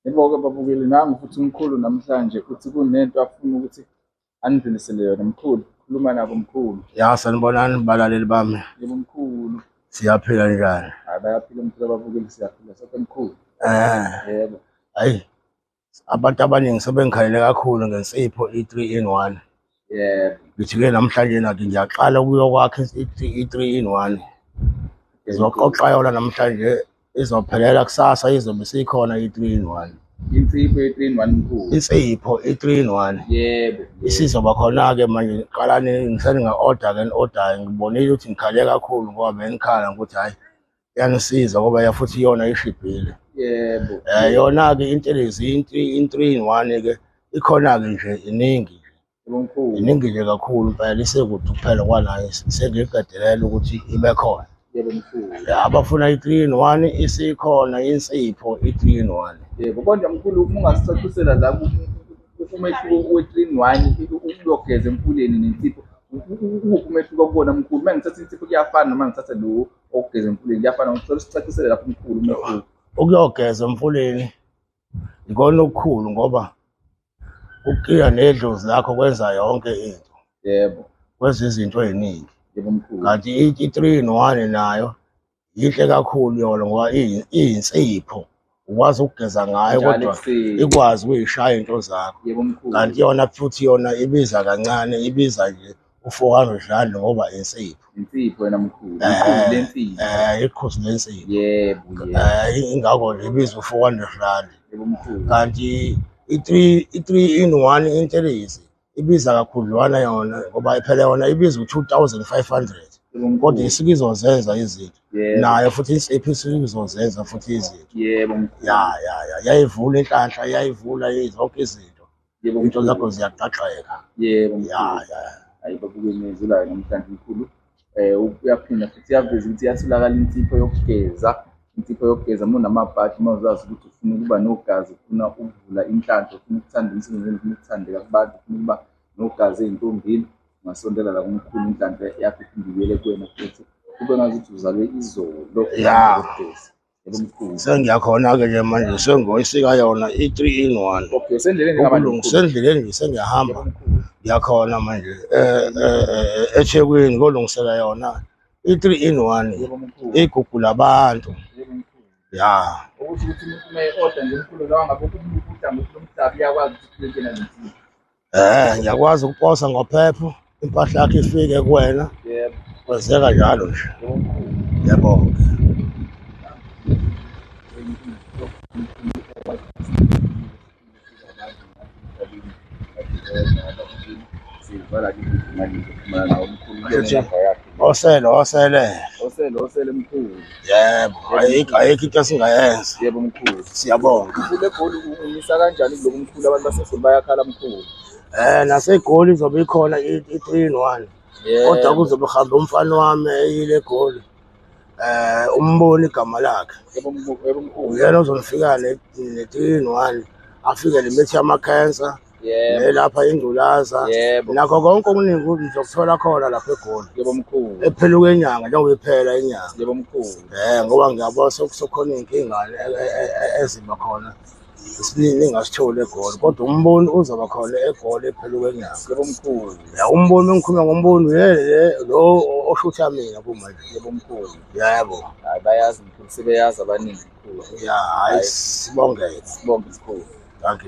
Yebo-ke babukeli nami futhi umkhulu namhlanje futhi kunento afuna ukuthi anidlulisele yona mkhulu. Khuluma nabo mkhulu. Ya, sanibonani balaleli bami, Yebo mkhulu. siyaphila njani? Hayi bayaphila mkhulu ababukeli siyaphila sonke mkhulu. Yebo. Hayi, abantu abaningi sebengikhalele kakhulu ngensipho i-3-in-1. Yebo. Ngithi-ke namhlanje nathi ngiyaqala ukuyokwakha i-3-in-1. Ngizoqoqa yona namhlanje, izophelela kusasa, izobe sikhona i-3-in-1. Insipho ye-3-in-1 mkhulu. Insipho i-3-in-1 Yebo. isizoba khona-ke manje. Ngiqala ngisenginga-order-ke ni-order-ke, ngibonile ukuthi ngikhale kakhulu ngoba bengikhala ngokuthi hhayi yanisiza ngoba futhi yona ishibhile. Yebo. Yona-ke intelezi in-3-in-1-ke ikhona-ke nje iningi. Yebo mkhulu. Iningi nje kakhulu impela, isekude kuphela kwanayo, sengiyiqedelela ukuthi ibe khona. Yebo mkhulu. Abafuna i-3-in-1 isikhona insipho i-3-in-1. Yebo kodwa mkhulu ungasicachisela la umehluko we-3-in-1 ukuyogeza emfuleni nensipho. Ukuphi umehluko kubona mkhulu? Uma ngithatha insipho kuyafana noma ngithatha lo okugeza emfuleni kuyafana? Ngicela sicacisele lapho mkhulu umehluko. Ukuyogeza emfuleni ikona okukhulu ngoba ukukhiya nedlozi lakho kwenza yonke into. Yebo. Kwenza izinto ey'ningi. Yebo mkhulu. Kanti i-3-in-1 nayo yihle kakhulu yona ngoba iyinsipho, ukwazi ukugeza ngayo kodwa ikwazi ukuyishaya into zakho. Yebo mkhulu. Kanti yona futhi yona ibiza kancane, ibiza nje u-400 ngoba insipho. Insipho yena mkhulu. Iqhuzu lensipho. Iqhuzu lensipho. Yebo. Ingakho nje ibiza u-400. Yebo mkhulu. Kanti i-3-in-1 intelezi ibiza kakhudlwana yona ngoba phela yona ibiza u-2,500. Kodwa isuke izozenza izinto. Nayo futhi insipho isuke izozenza futhi izinto. Yebo mkhulu. Yayivula inhlanhla, yayivula zonke izinto. Yebo into zakho ziyaqaqeka. Yebo mkhulu. Hayi babukeli nezulayo namhlanje mkhulu. Uyaphinda futhi yaveza ukuthi iyatholakala insipho yokugeza. Insipho yokugeza munamabhathi mawuzazi ukuthi ufuna ukuba nogazi, ufuna ukuvula inhlanhla, ufuna ukuthanda emsebenzini, ufuna ukuthandeka kubantu, ufuna ukuba nogazi ey'ntombini, ungasondela la kumkhulu inhlanhla yakho iphindibuyele kuwena futhi kube ngazuthi uzalwe izolo. Yebo mkhulu. Sengiyakhona-ke nje manje sengoyisika yona i-3-in-1. Okay, sendleleni ngabani? Sendleleni nje sengiyahamba. Ngiyakhona manje eThekwini kolungisela yona i-3-in-1 igugu labantu. Ya. Ukuthi umuntu uma-order nje mkhulu lawa ngabe udambu lomhlaba iyakwazi ukuthi kulentena nensipho. Ngiyakwazi ukuposa ngophepho, impahla yakho ifike kuwena. Yebo. Kwenzeka njalo nje. Yebo-ke. Osele mkhulu. Yebo, ayikho into esingayenza. Yebo mkhulu. Siyabonga. Le goli umisa kanjani kulo mkhulu? Abantu baseGoli bayakhala mkhulu. NaseGoli izobe ikhona i-3-in-1. Kodwa kuzobe kuhamba umfana wami eyile Goli. Umboni igama lakhe. Yebo mkhulu. Uyena ozonifika ne-3-in-1. Afike nemithi yamakhensa. Lapha ingculaza. Nakho konke okuningi uzokuthola khona lapha eGoli. Yebo mkhulu. Ephela kwenyanga njengoba iphela inyanga. Yebo mkhulu. Ngoba ngiyabona sokukhona iy'nkinga eziba khona isiningi engasitholi eGoli, kodwa umboni uzoba khona eGoli ephela kwenyanga. Yebo mkhulu. Umboni mengikhuluma ngomboni lo oshutha mina kumanje. Yebo mkhulu. Yebo. Hayi bayazi mkhulu, sebeyazi abaningi mkhulu. Hayi sibongeke. Sibonge mkhulu.